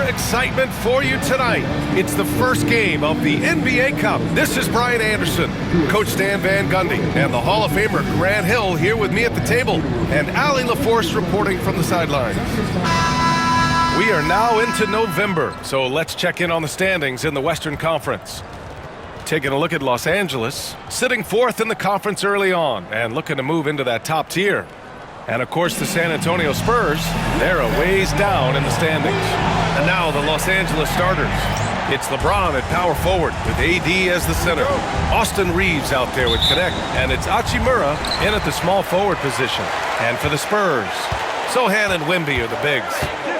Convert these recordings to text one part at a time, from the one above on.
excitement for you tonight. It's the first game of the NBA Cup. This is Brian Anderson, Coach Stan Van Gundy, and the Hall of Famer Grant Hill here with me at the table, and Allie LaForce reporting from the sidelines. We are now into November, so let's check in on the standings in the Western Conference. Taking a look at Los Angeles, sitting fourth in the conference early on and looking to move into that top tier. And of course the San Antonio Spurs, they're a ways down in the standings. And now the Los Angeles starters. It's LeBron at power forward with AD as the center. Austin Reeves out there with Connect, and it's Hachimura in at the small forward position. And for the Spurs, Sochan and Wemby are the bigs.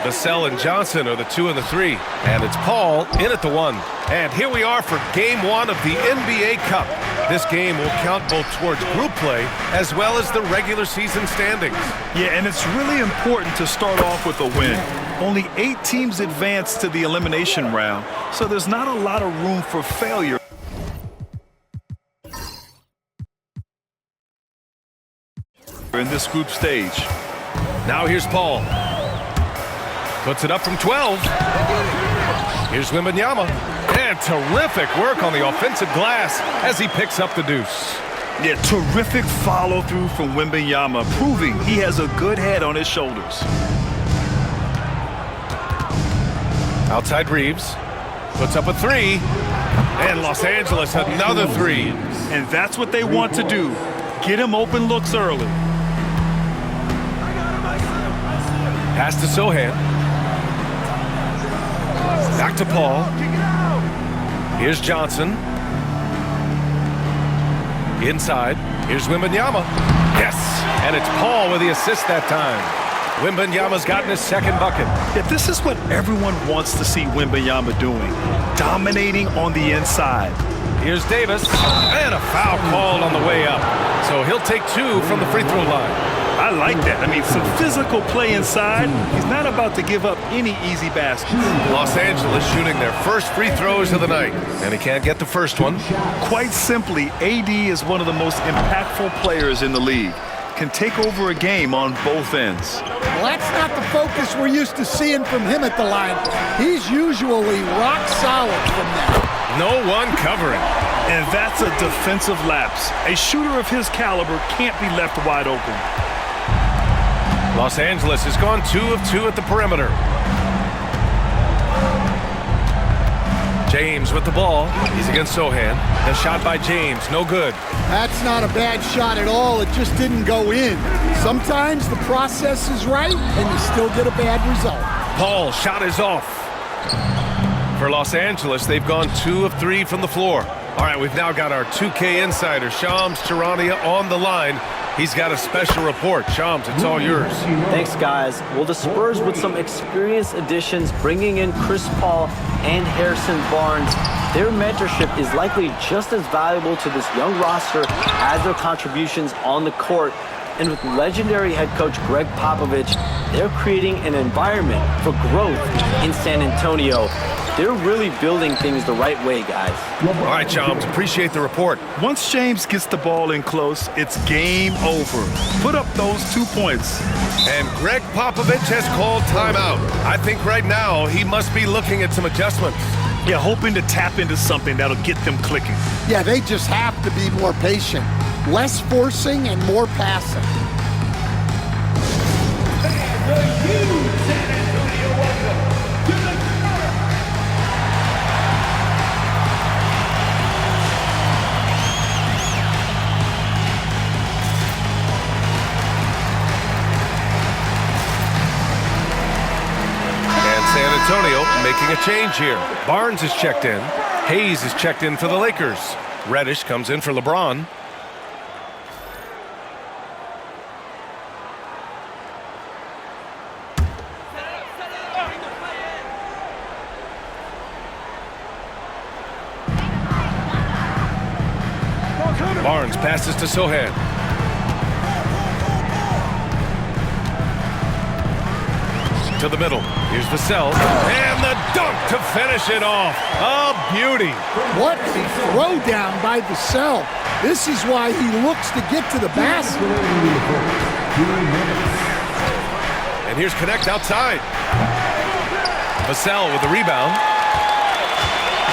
Vassell and Johnson are the 2 and the 3. And it's Paul in at the 1. And here we are for Game 1 of the NBA Cup. This game will count both towards group play as well as the regular season standings. Yeah, and it's really important to start off with a win. Only 8 teams advance to the elimination round, so there's not a lot of room for failure in this group stage. Now here's Paul. Puts it up from 12. Here's Wembanyama. And terrific work on the offensive glass as he picks up the deuce. Yeah, terrific follow-through from Wembanyama, proving he has a good head on his shoulders. Outside Reeves. Puts up a 3. And Los Angeles another 3. And that's what they want to do. Get him open looks early. Pass to Sochan. Back to Paul. Here's Johnson. Inside. Here's Wembanyama. Yes! And it's Paul with the assist that time. Wembanyama's gotten his second bucket. Yeah, this is what everyone wants to see Wembanyama doing. Dominating on the inside. Here's Davis. And a foul called on the way up. So he'll take 2 from the free throw line. I like that. I mean, some physical play inside. He's not about to give up any easy baskets. Los Angeles shooting their first free throws of the night, and he can't get the first one. Quite simply, AD is one of the most impactful players in the league. Can take over a game on both ends. Well, that's not the focus we're used to seeing from him at the line. He's usually rock solid from there. No one covering. And that's a defensive lapse. A shooter of his caliber can't be left wide open. Los Angeles has gone 2 of 2 at the perimeter. James with the ball. He's against Sochan. The shot by James, no good. That's not a bad shot at all. It just didn't go in. Sometimes the process is right, and you still get a bad result. Paul's shot is off. For Los Angeles, they've gone 2 of 3 from the floor. All right, we've now got our 2K insider, Shams Charania, on the line. He's got a special report. Shams, it's all yours. Thanks, guys. Well, the Spurs with some experienced additions, bringing in Chris Paul and Harrison Barnes, their mentorship is likely just as valuable to this young roster as their contributions on the court. And with legendary head coach Greg Popovich, they're creating an environment for growth in San Antonio. They're really building things the right way, guys. All right, Shams, appreciate the report. Once James gets the ball in close, it's game over. Put up those 2 points. And Greg Popovich has called timeout. I think right now he must be looking at some adjustments. Yeah, hoping to tap into something that'll get them clicking. Yeah, they just have to be more patient. Less forcing and more passing. San Antonio making a change here. Barnes is checked in. Hayes is checked in for the Lakers. Reddish comes in for LeBron. Barnes passes to Sochan. To the middle. Here's Vassell. And the dunk to finish it off. A beauty. What a throwdown by Vassell. This is why he looks to get to the basket. And here's Connect outside. Vassell with the rebound.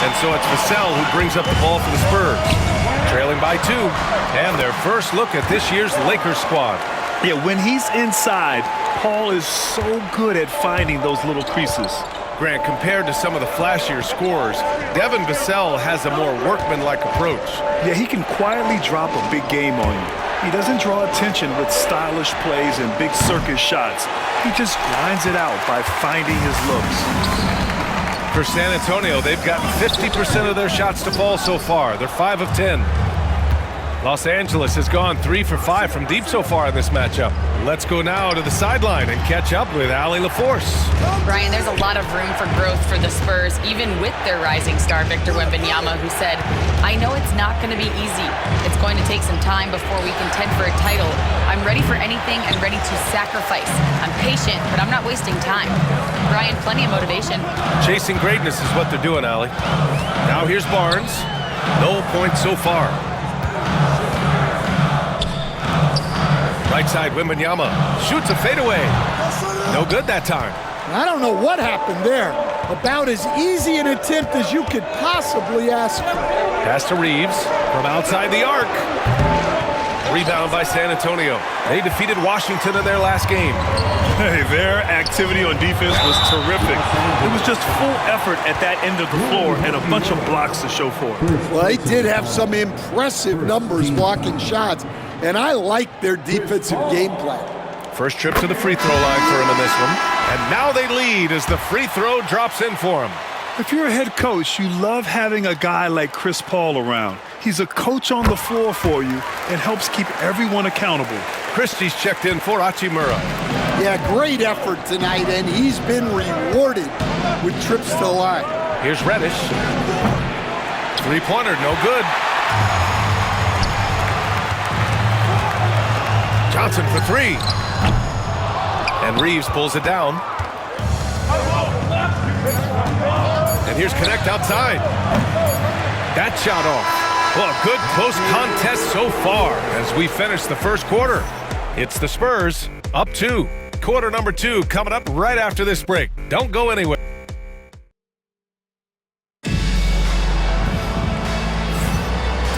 And so it's Vassell who brings up the ball for the Spurs. Trailing by 2. And their first look at this year's Lakers squad. Yeah, when he's inside, Paul is so good at finding those little creases. Grant, compared to some of the flashier scorers, Devin Vassell has a more workmanlike approach. Yeah, he can quietly drop a big game on you. He doesn't draw attention with stylish plays and big circus shots. He just grinds it out by finding his looks. For San Antonio, they've gotten 50% of their shots to fall so far. They're 5 of 10. Los Angeles has gone 3 for 5 from deep so far in this matchup. Let's go now to the sideline and catch up with Allie LaForce. Brian, there's a lot of room for growth for the Spurs, even with their rising star, Victor Wembanyama, who said, "I know it's not going to be easy. It's going to take some time before we contend for a title. I'm ready for anything and ready to sacrifice. I'm patient, but I'm not wasting time." Brian, plenty of motivation. Chasing greatness is what they're doing, Allie. Now here's Barnes. No points so far. Right side, Wembanyama shoots a fadeaway. No good that time. I don't know what happened there. About as easy an attempt as you could possibly ask for. Pass to Reeves from outside the arc. Rebound by San Antonio. They defeated Washington in their last game. Hey, their activity on defense was terrific. It was just full effort at that end of the floor and a bunch of blocks to show for it. Well, they did have some impressive numbers blocking shots, and I like their defensive game plan. First trip to the free throw line for him in this one. And now they lead as the free throw drops in for him. If you're a head coach, you love having a guy like Chris Paul around. He's a coach on the floor for you and helps keep everyone accountable. Christie's checked in for Hachimura. Yeah, great effort tonight, and he's been rewarded with trips to the line. Here's Reddish. Three-pointer, no good. Johnson for 3. And Reeves pulls it down. And here's Connect outside. That shot off. Well, a good close contest so far as we finish the first quarter. It's the Spurs up 2. Quarter number 2 coming up right after this break. Don't go anywhere.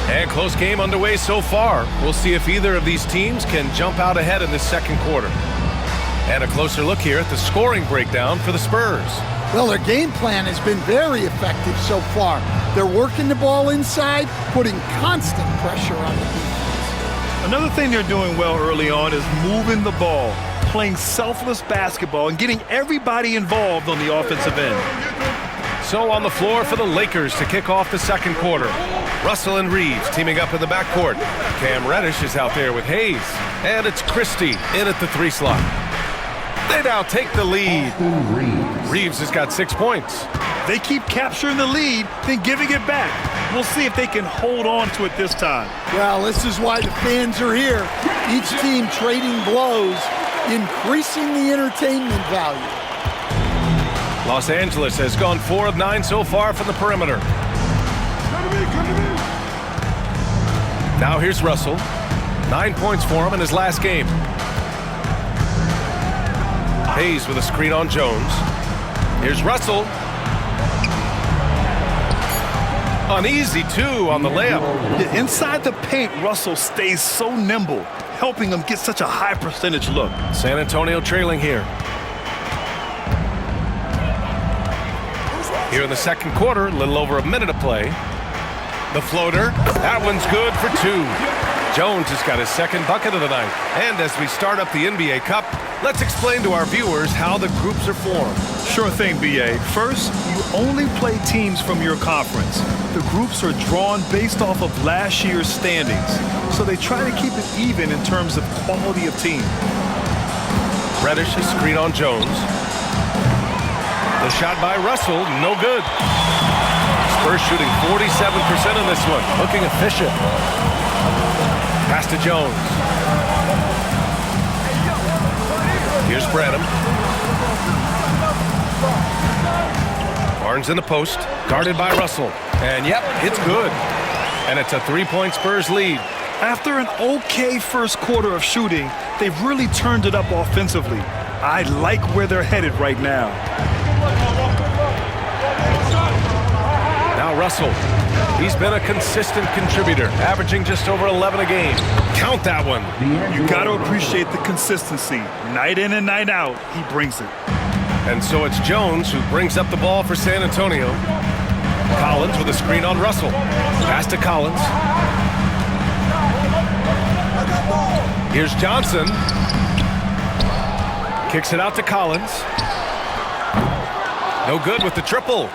And close game underway so far. We'll see if either of these teams can jump out ahead in the second quarter. And a closer look here at the scoring breakdown for the Spurs. Well, their game plan has been very effective so far. They're working the ball inside, putting constant pressure on the defense. Another thing they're doing well early on is moving the ball, playing selfless basketball, and getting everybody involved on the offensive end. So on the floor for the Lakers to kick off the second quarter. Russell and Reeves teaming up in the backcourt. Cam Reddish is out there with Hayes. And it's Christie in at the 3 slot. They now take the lead. Reeves has got 6 points. They keep capturing the lead, then giving it back. We'll see if they can hold on to it this time. Well, this is why the fans are here. Each team trading blows, increasing the entertainment value. Los Angeles has gone 4 of 9 so far from the perimeter. Now here's Russell. 9 points for him in his last game. Hayes with a screen on Jones. Here's Russell. An easy 2 on the layup. Yeah, inside the paint, Russell stays so nimble, helping them get such a high percentage look. San Antonio trailing here. Here in the second quarter, a little over a minute to play. The floater, that one's good for 2. Jones has got his second bucket of the night. And as we start up the NBA Cup, let's explain to our viewers how the groups are formed. Sure thing, B.A. First, you only play teams from your conference. The groups are drawn based off of last year's standings, so they try to keep it even in terms of quality of team. Reddish is screen on Jones. The shot by Russell, no good. Spurs shooting 47% in this one, looking efficient. Pass to Jones. Here's Branham. Barnes in the post, guarded by Russell. And yep, it's good. And it's a 3-point Spurs lead. After an okay first quarter of shooting, they've really turned it up offensively. I like where they're headed right now. Russell. He's been a consistent contributor, averaging just over 11 a game. Count that one. You got to appreciate the consistency. Night in and night out, he brings it. And so it's Jones who brings up the ball for San Antonio. Collins with a screen on Russell. Pass to Collins. Here's Johnson. Kicks it out to Collins. No good with the triple.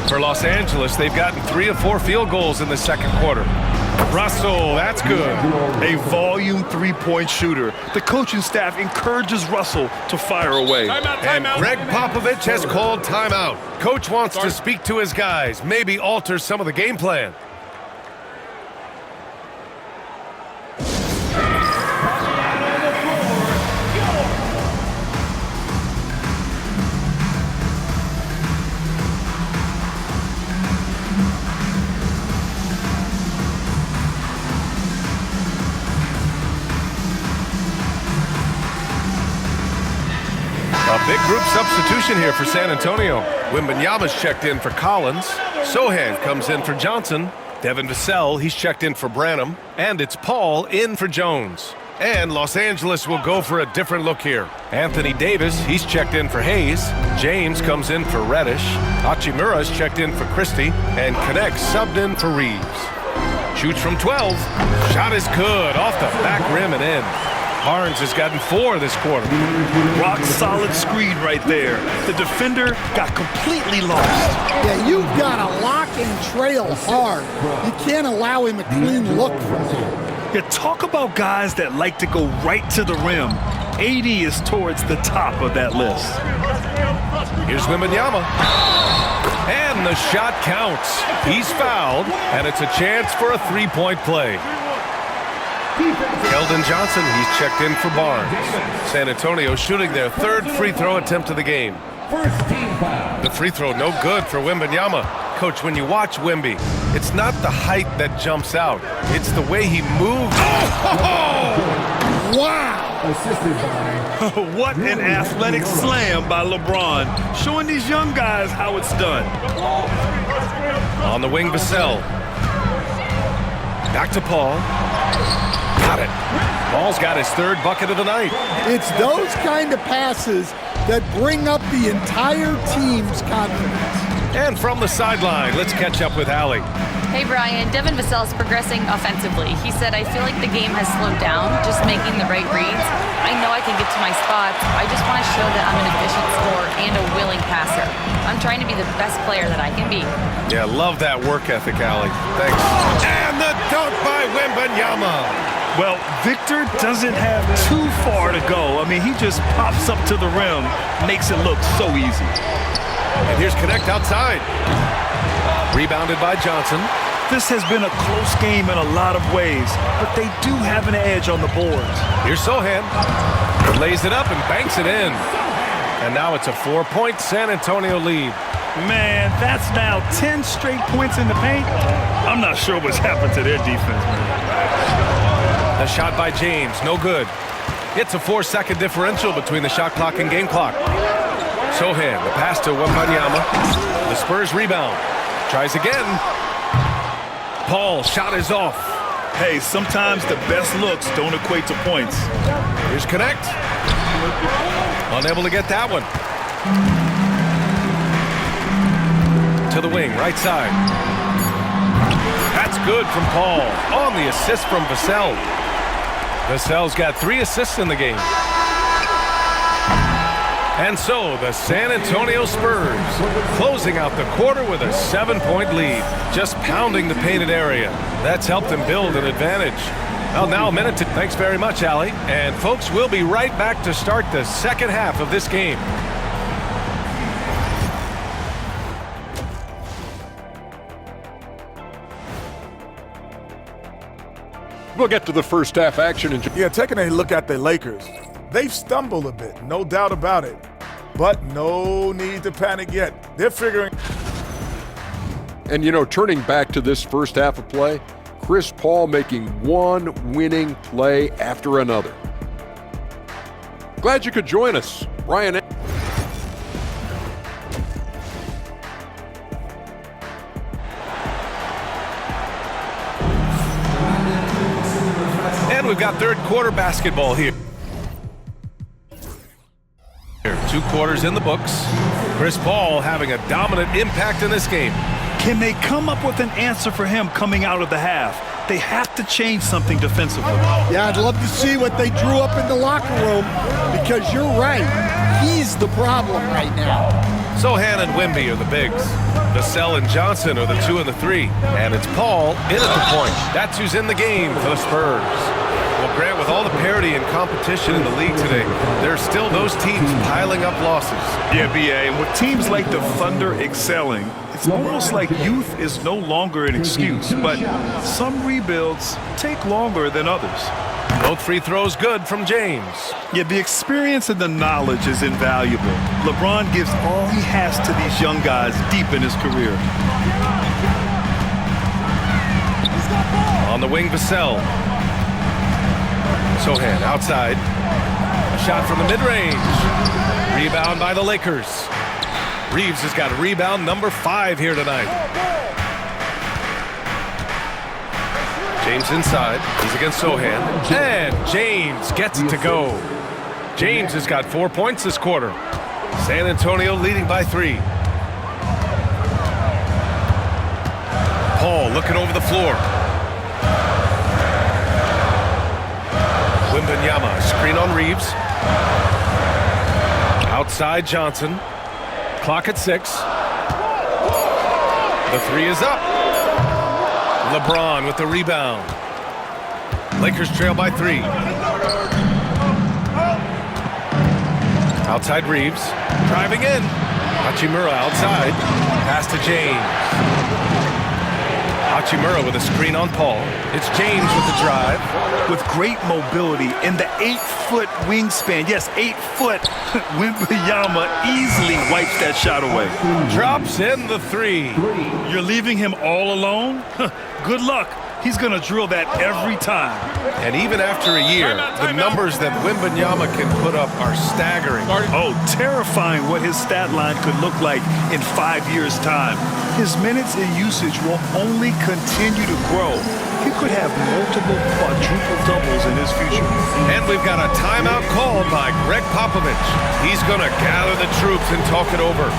For Los Angeles, they've gotten 3 of 4 field goals in the second quarter. Russell, that's good. A volume three-point shooter. The coaching staff encourages Russell to fire away. And Greg Popovich has called timeout. Coach wants to speak to his guys, maybe alter some of the game plan. A big group substitution here for San Antonio. Wembanyama's checked in for Collins. Sohan comes in for Johnson. Devin Vassell, he's checked in for Branham. And it's Paul in for Jones. And Los Angeles will go for a different look here. Anthony Davis, he's checked in for Hayes. James comes in for Reddish. Hachimura's checked in for Christie. And Connect subbed in for Reeves. Shoots from 12. Shot is good, off the back rim and in. Barnes has gotten 4 this quarter. Rock solid screen right there. The defender got completely lost. Yeah, you've got to lock and trail hard. You can't allow him a clean look from there. Yeah, talk about guys that like to go right to the rim. AD is towards the top of that list. Here's Wembanyama. And the shot counts. He's fouled, and it's a chance for a three-point play. Keldon Johnson, he's checked in for Barnes. San Antonio shooting their 3rd free throw attempt of the game. The free throw no good for Wembanyama. Coach, when you watch Wemby, it's not the height that jumps out. It's the way he moves. Wow! What an athletic slam by LeBron, showing these young guys how it's done. On the wing, Vassell. Back to Paul. Got it. Paul's got his 3rd bucket of the night. It's those kind of passes that bring up the entire team's confidence. And from the sideline, let's catch up with Allie. Hey, Brian. Devin Vassell's progressing offensively. He said, I feel like the game has slowed down, just making the right reads. I know I can get to my spots. I just want to show that I'm an efficient scorer and a willing passer. I'm trying to be the best player that I can be. Yeah, love that work ethic, Allie. Thanks. And the dunk by Wembanyama. Well, Victor doesn't have too far to go. I mean, he just pops up to the rim, makes it look so easy. And here's Connect outside. Rebounded by Johnson. This has been a close game in a lot of ways, but they do have an edge on the boards. Here's Sohan. He lays it up and banks it in. And now it's a 4-point San Antonio lead. Man, that's now 10 straight points in the paint. I'm not sure what's happened to their defense, man. The shot by James, no good. It's a 4-second differential between the shot clock and game clock. Sohan, the pass to Wembanyama. The Spurs rebound. Tries again. Paul, shot is off. Hey, sometimes the best looks don't equate to points. Here's Connect. Unable to get that one. To the wing, right side. That's good from Paul. On the assist from Vassell. Vassell's got 3 assists in the game. And so the San Antonio Spurs closing out the quarter with a 7-point lead, just pounding the painted area. That's helped them build an advantage. Well, now a minute to... Thanks very much, Allie. And folks, we'll be right back to start the second half of this game. We'll get to the first half action in... Yeah, taking a look at the Lakers. They've stumbled a bit, no doubt about it. But no need to panic yet. They're figuring... And, you know, turning back to this first half of play, Chris Paul making one winning play after another. Glad you could join us. Brian... we've got third quarter basketball here. 2 quarters in the books. Chris Paul having a dominant impact in this game. Can they come up with an answer for him coming out of the half? They have to change something defensively. Yeah, I'd love to see what they drew up in the locker room, because you're right. He's the problem right now. Sohan and Wemby are the bigs. Vassell and Johnson are the 2 and the 3. And it's Paul in at the point. That's who's in the game for the Spurs. Well, Grant, with all the parity and competition in the league today, there's still those teams piling up losses. Yeah, B.A., and with teams like the Thunder excelling, it's almost like youth is no longer an excuse, but some rebuilds take longer than others. Both free throws good from James. Yeah, the experience and the knowledge is invaluable. LeBron gives all he has to these young guys deep in his career. On the wing, Vassell. Sohan outside. A shot from the mid-range. Rebound by the Lakers. Reeves has got rebound number 5 here tonight. James inside. He's against Sohan. And James gets it to go. James has got 4 points this quarter. San Antonio leading by 3. Paul looking over the floor. Wembanyama, screen on Reeves. Outside Johnson. Clock at 6. The 3 is up. LeBron with the rebound. Lakers trail by 3. Outside Reeves. Driving in. Hachimura outside. Pass to James. Hachimura with a screen on Paul. It's James with the drive. With great mobility and the 8-foot wingspan, yes, 8 foot, Wembanyama easily wipes that shot away. Drops in the 3. You're leaving him all alone? Good luck. He's going to drill that every time. And even after a year, the numbers that Wembanyama can put up are staggering. Oh, terrifying what his stat line could look like in 5 years' time. His minutes and usage will only continue to grow. He could have multiple quadruple doubles in his future. And we've got a timeout called by Greg Popovich. He's going to gather the troops and talk it over.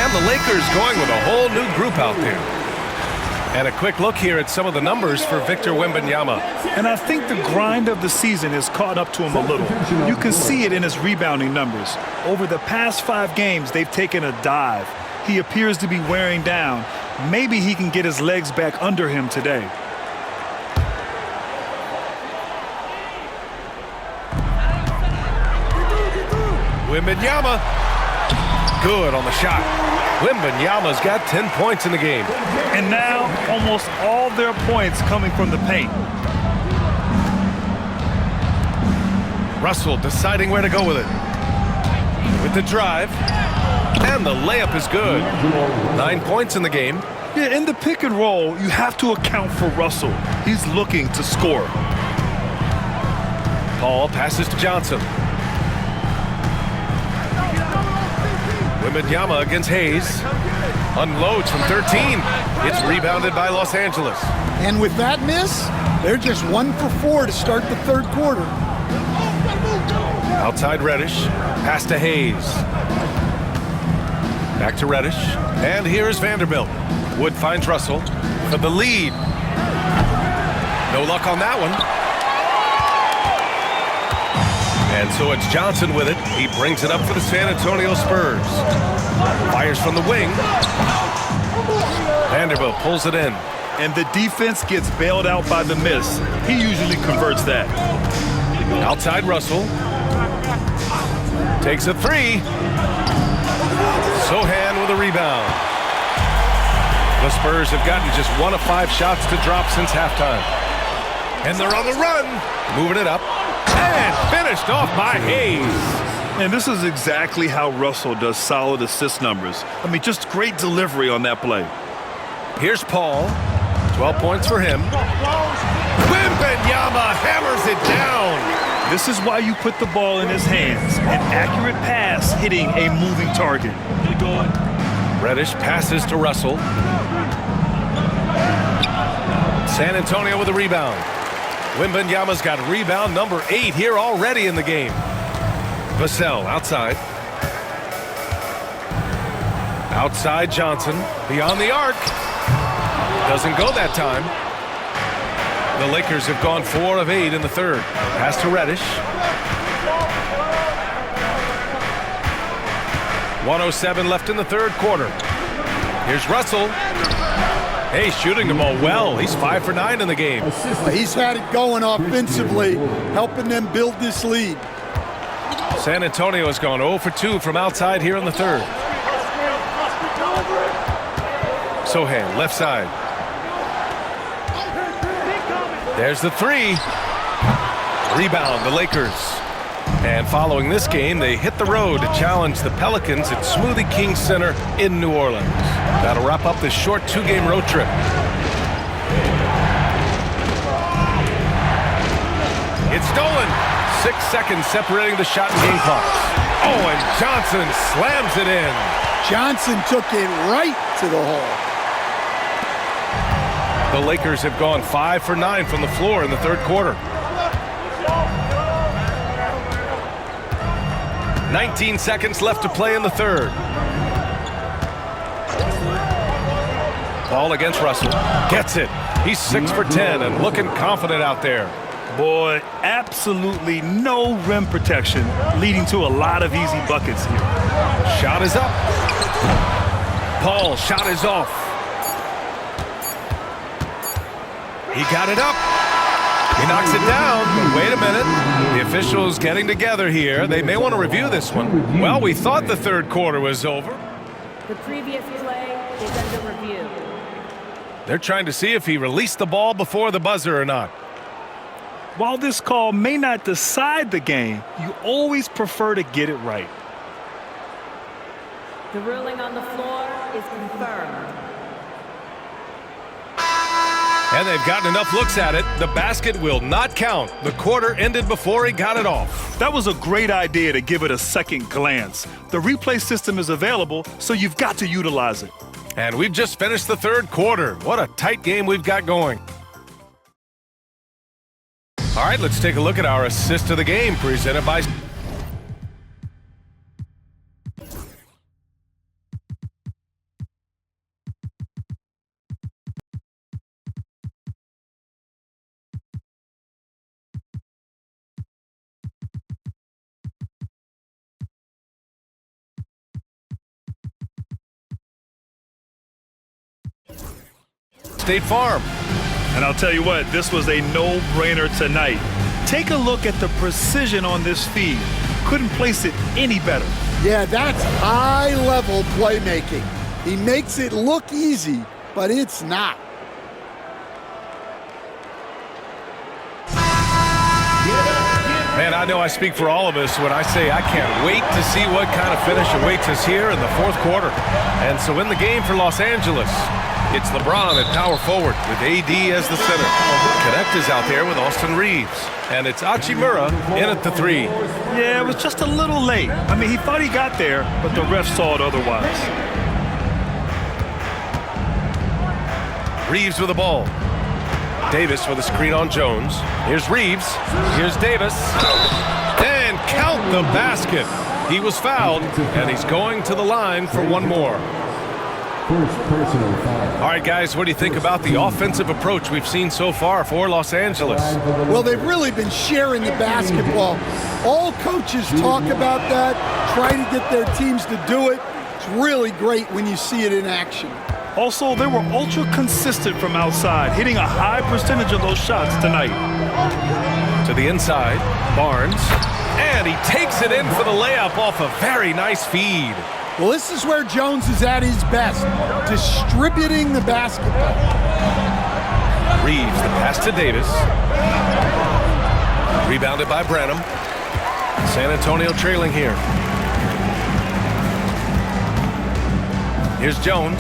The Lakers going with a whole new group out there. And a quick look here at some of the numbers for Victor Wembanyama. And I think the grind of the season has caught up to him a little. You can see it in his rebounding numbers. Over the past 5 games, they've taken a dive. He appears to be wearing down. Maybe he can get his legs back under him today. Wembanyama. Good on the shot. Wembanyama's got 10 points in the game. And now, almost all their points coming from the paint. Russell deciding where to go with it. With the drive. And the layup is good. 9 points in the game. Yeah, in the pick and roll, you have to account for Russell. He's looking to score. Paul passes to Johnson. Wembanyama against Hayes. Unloads from 13. It's rebounded by Los Angeles. And with that miss, they're just 1 for 4 to start the third quarter. Outside Reddish. Pass to Hayes. Back to Reddish. And here's Vanderbilt. Wood finds Russell for the lead. No luck on that one. And so it's Johnson with it. He brings it up for the San Antonio Spurs. Fires from the wing. Vanderbilt pulls it in. And the defense gets bailed out by the miss. He usually converts that. Outside Russell. Takes a 3. Sohan with a rebound. The Spurs have gotten just 1 of 5 shots to drop since halftime. And they're on the run. Moving it up. And finished off by Hayes. And this is exactly how Russell does solid assist numbers. I mean, just great delivery on that play. Here's Paul. 12 points for him. Wembanyama hammers it down. This is why you put the ball in his hands. An accurate pass hitting a moving target. Reddish passes to Russell. San Antonio with a rebound. Wembanyama's got rebound number 8 here already in the game. Vassell outside. Outside Johnson. Beyond the arc. Doesn't go that time. The Lakers have gone 4 of 8 in the third. Pass to Reddish. 1:07 left in the third quarter. Here's Russell. Hey, shooting the ball well. He's 5 for 9 in the game. He's had it going offensively, helping them build this lead. San Antonio has gone 0 for 2 from outside here in the third. Sohan, left side. There's the 3. Rebound, the Lakers. And following this game, they hit the road to challenge the Pelicans at Smoothie King Center in New Orleans. That'll wrap up this short 2-game road trip. It's stolen. 6 seconds separating the shot and game clock. Oh, and Johnson slams it in. Johnson took it right to the hole. The Lakers have gone 5 for 9 from the floor in the third quarter. 19 seconds left to play in the third. Ball against Russell. Gets it. He's 6 for 10 and looking confident out there. Boy, absolutely no rim protection, leading to a lot of easy buckets here. Shot is up. Paul, shot is off. He got it up. He knocks it down. But wait a minute. The officials getting together here. They may want to review this one. Well, we thought the third quarter was over. The previous play is under review. They're trying to see if he released the ball before the buzzer or not. While this call may not decide the game, you always prefer to get it right. The ruling on the floor is confirmed. And they've gotten enough looks at it. The basket will not count. The quarter ended before he got it off. That was a great idea to give it a second glance. The replay system is available, so you've got to utilize it. And we've just finished the third quarter. What a tight game we've got going. All right, let's take a look at our assist of the game presented by... State Farm. And I'll tell you what, this was a no-brainer tonight. Take a look at the precision on this feed. Couldn't place it any better. Yeah, that's high-level playmaking. He makes it look easy, but it's not. Man, I know I speak for all of us when I say I can't wait to see what kind of finish awaits us here in the fourth quarter. And so in the game for Los Angeles, it's LeBron at power forward with AD as the center. Connect is out there with Austin Reeves. And it's Hachimura in at the 3. Yeah, it was just a little late. I mean, he thought he got there, but the ref saw it otherwise. Reeves with the ball. Davis with a screen on Jones. Here's Reeves. Here's Davis. And count the basket. He was fouled, and he's going to the line for one more. All right, guys, what do you think about the offensive approach we've seen so far for Los Angeles? Well, they've really been sharing the basketball. All coaches talk about that, try to get their teams to do it. It's really great when you see it in action. Also, they were ultra consistent from outside, hitting a high percentage of those shots tonight. To the inside, Barnes, and he takes it in for the layup off a very nice feed. Well, this is where Jones is at his best, distributing the basketball. Reeves, the pass to Davis. Rebounded by Branham. San Antonio trailing here. Here's Jones.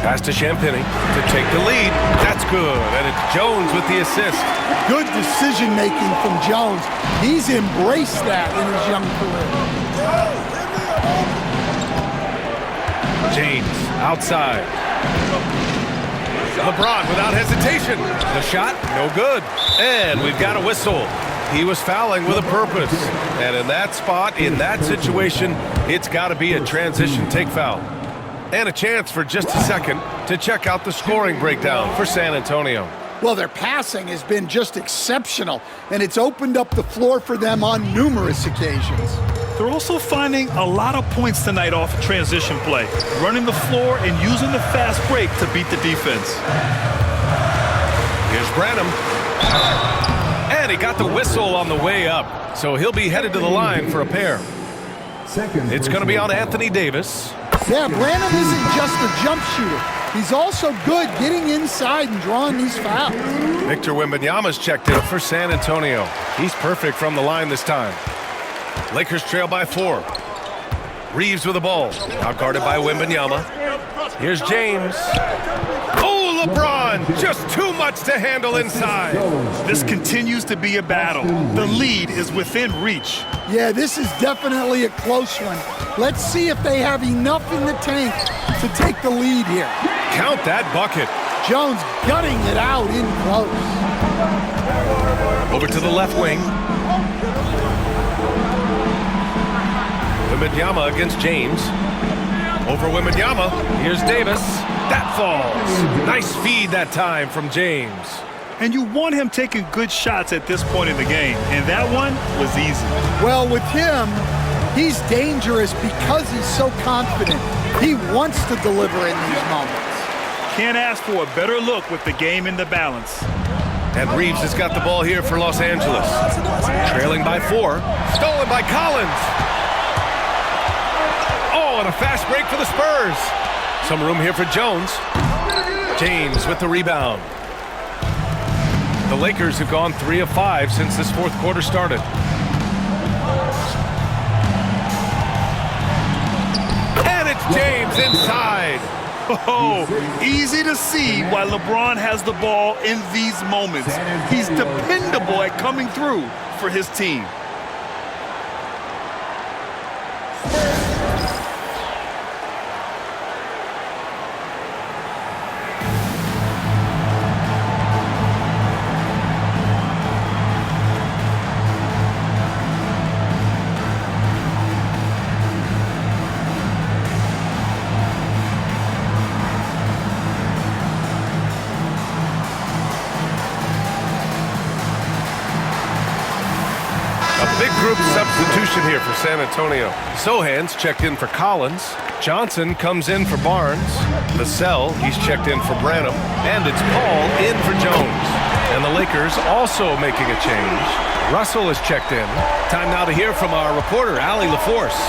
Pass to Champagny to take the lead. That's good, and it's Jones with the assist. Good decision-making from Jones. He's embraced that in his young career. James outside. LeBron without hesitation. The shot, no good. And we've got a whistle. He was fouling with a purpose. And in that spot, in that situation, it's got to be a transition take foul. And a chance for just a second to check out the scoring breakdown for San Antonio. Well, their passing has been just exceptional, and it's opened up the floor for them on numerous occasions. They're also finding a lot of points tonight off of transition play, running the floor and using the fast break to beat the defense. Here's Branham. And he got the whistle on the way up, so he'll be headed to the line for a pair. It's going to be on Anthony Davis. Yeah, Branham isn't just a jump shooter. He's also good getting inside and drawing these fouls. Victor Wembanyama's checked in for San Antonio. He's perfect from the line this time. Lakers trail by 4. Reeves with the ball. Out guarded by Wembanyama. Here's James. Oh, LeBron! Just too much to handle inside. This continues to be a battle. The lead is within reach. Yeah, this is definitely a close one. Let's see if they have enough in the tank to take the lead here. Count that bucket. Jones gutting it out in close. Over to the left wing. Wembanyama against James. Over Wembanyama. Here's Davis. That falls. Nice feed that time from James. And you want him taking good shots at this point in the game, and that one was easy. Well, with him, he's dangerous because he's so confident. He wants to deliver in these moments. Can't ask for a better look with the game in the balance. And Reeves has got the ball here for Los Angeles. Trailing by 4. Stolen by Collins. Oh, and a fast break for the Spurs. Some room here for Jones. James with the rebound. The Lakers have gone 3 of 5 since this fourth quarter started. And it's James inside. Oh, easy to see why LeBron has the ball in these moments. He's dependable at coming through for his team. Big group substitution here for San Antonio. Sohan's checked in for Collins. Johnson comes in for Barnes. Vassell, he's checked in for Branham. And it's Paul in for Jones. And the Lakers also making a change. Russell is checked in. Time now to hear from our reporter, Allie LaForce.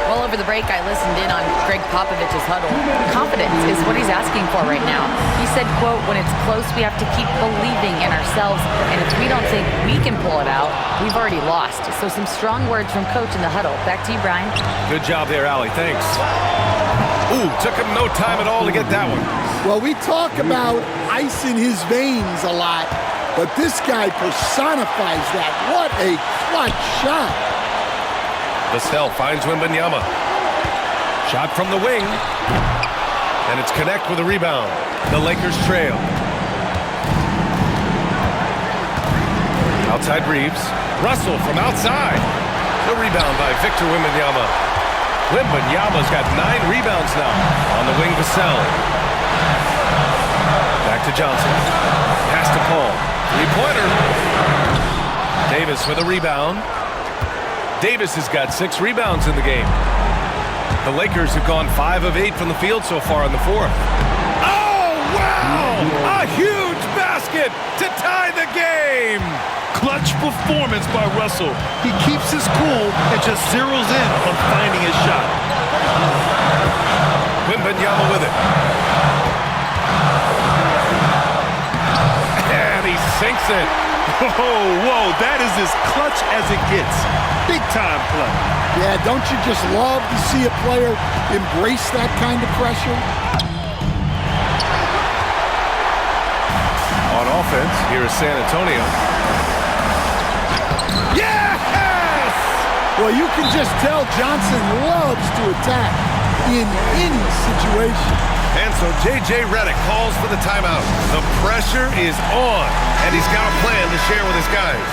Well, over the break, I listened in on Greg Popovich's huddle. Confidence is what he's asking for right now. He said, quote, when it's close, we have to keep believing in ourselves. And if we don't think we can pull it out, we've already lost. So some strong words from Coach in the huddle. Back to you, Brian. Good job there, Allie. Thanks. Ooh, took him no time at all to get that one. Well, we talk about ice in his veins a lot, but this guy personifies that. What a clutch shot. Vassell finds Wembanyama. Shot from the wing. And it's Connect with a rebound. The Lakers trail. Outside Reeves. Russell from outside. The rebound by Victor Wembanyama. Wembanyama's got 9 rebounds now. On the wing, Vassell. Back to Johnson. Pass to Paul. Three-pointer. Davis with a rebound. Davis has got 6 rebounds in the game. The Lakers have gone 5 of 8 from the field so far in the fourth. Oh, wow! A huge basket to tie the game! Clutch performance by Russell. He keeps his cool and just zeroes in on finding his shot. Wembanyama with it. And he sinks it. Whoa, that is as clutch as it gets. Big time play. Yeah, don't you just love to see a player embrace that kind of pressure? On offense, here is San Antonio. Yes! Well, you can just tell Johnson loves to attack in any situation. And so J.J. Redick calls for the timeout. The pressure is on, and he's got a plan to share with his guys.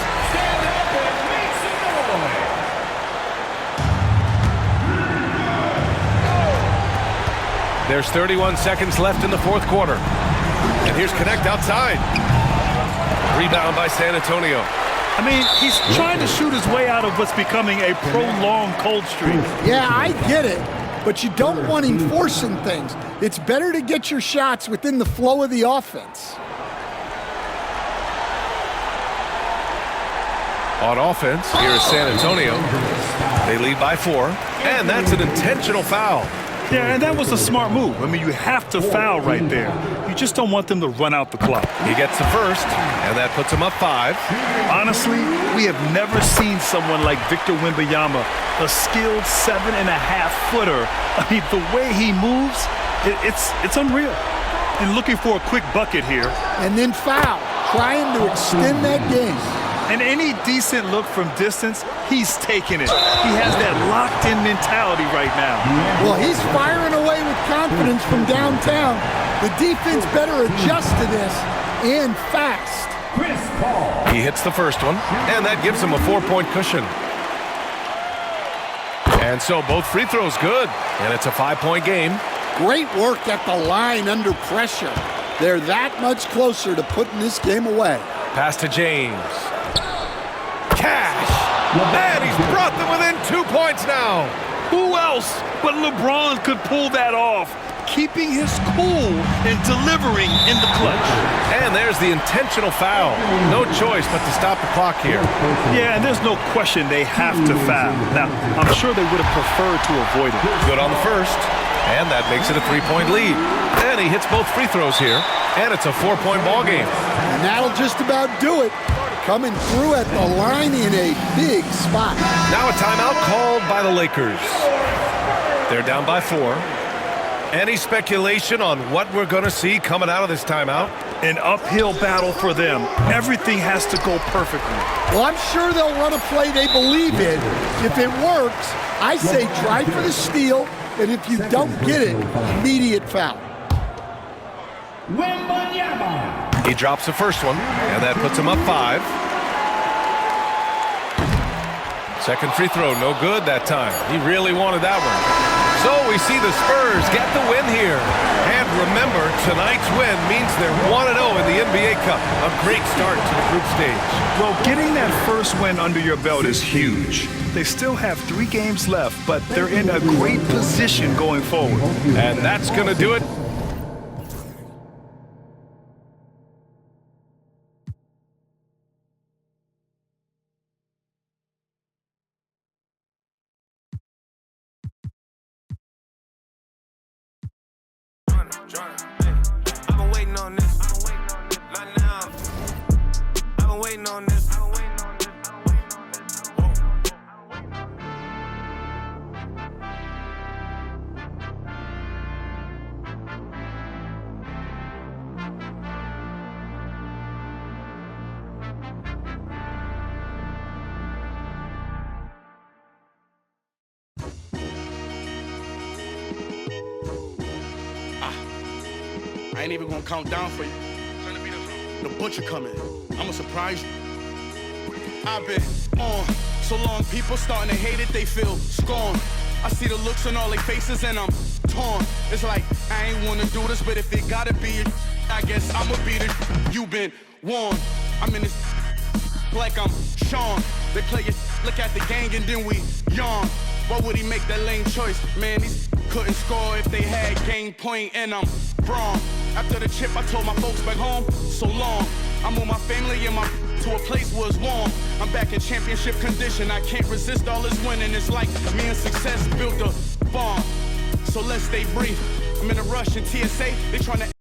There's 31 seconds left in the fourth quarter. And here's Connect outside. Rebound by San Antonio. I mean, he's trying to shoot his way out of what's becoming a prolonged cold streak. Yeah, I get it, but you don't want him forcing things. It's better to get your shots within the flow of the offense. On offense, here is San Antonio. They lead by 4, and that's an intentional foul. Yeah, and that was a smart move. I mean, you have to foul right there. You just don't want them to run out the clock. He gets the first, and that puts him up 5. Honestly, we have never seen someone like Victor Wembanyama, a skilled 7.5-footer. I mean, the way he moves, it's unreal. And looking for a quick bucket here. And then foul, trying to extend that game. And any decent look from distance, he's taking it. He has that locked-in mentality right now. Well, he's firing away with confidence from downtown. The defense better adjust to this, and fast. He hits the first one, and that gives him a 4-point cushion. And so both free throws good, and it's a 5-point game. Great work at the line under pressure. They're that much closer to putting this game away. Pass to James. Cash! And he's brought them within 2 points now. Who else but LeBron could pull that off? Keeping his cool and delivering in the clutch. And there's the intentional foul. No choice but to stop the clock here. Yeah, and there's no question they have to foul. Now, I'm sure they would have preferred to avoid it. Good on the first, and that makes it a 3-point lead. And he hits both free throws here, and it's a 4-point ball game. And that'll just about do it. Coming through at the line in a big spot. Now a timeout called by the Lakers. They're down by 4. Any speculation on what we're going to see coming out of this timeout? An uphill battle for them. Everything has to go perfectly. Well, I'm sure they'll run a play they believe in. If it works, I say try for the steal, and if you don't get it, immediate foul. He drops the first one, and that puts him up 5. Second free throw, no good that time. He really wanted that one. So we see the Spurs get the win here. And remember, tonight's win means they're 1-0 in the NBA Cup. A great start to the group stage. Well, getting that first win under your belt is huge. They still have 3 games left, but they're in a great position going forward. And that's going to do it. I've been waiting on this. Not now. I've been waiting on this. I ain't even gonna count down for you. The butcher coming. I'ma surprise you. I've been on so long, people starting to hate it, they feel scorn. I see the looks on all their faces and I'm torn. It's like, I ain't wanna do this, but if it gotta be it, I guess I'ma beat it. You been warned. I'm in this like I'm Sean. They play it, look at the gang and then we yawn. Why would he make that lame choice? Man, these couldn't score if they had game point and I'm wrong. After the chip, I told my folks back home, so long. I moved my family and my to a place where it's warm. I'm back in championship condition. I can't resist all this winning. It's like me and success built a bomb. So let's stay brief. I'm in a rush in TSA. They trying to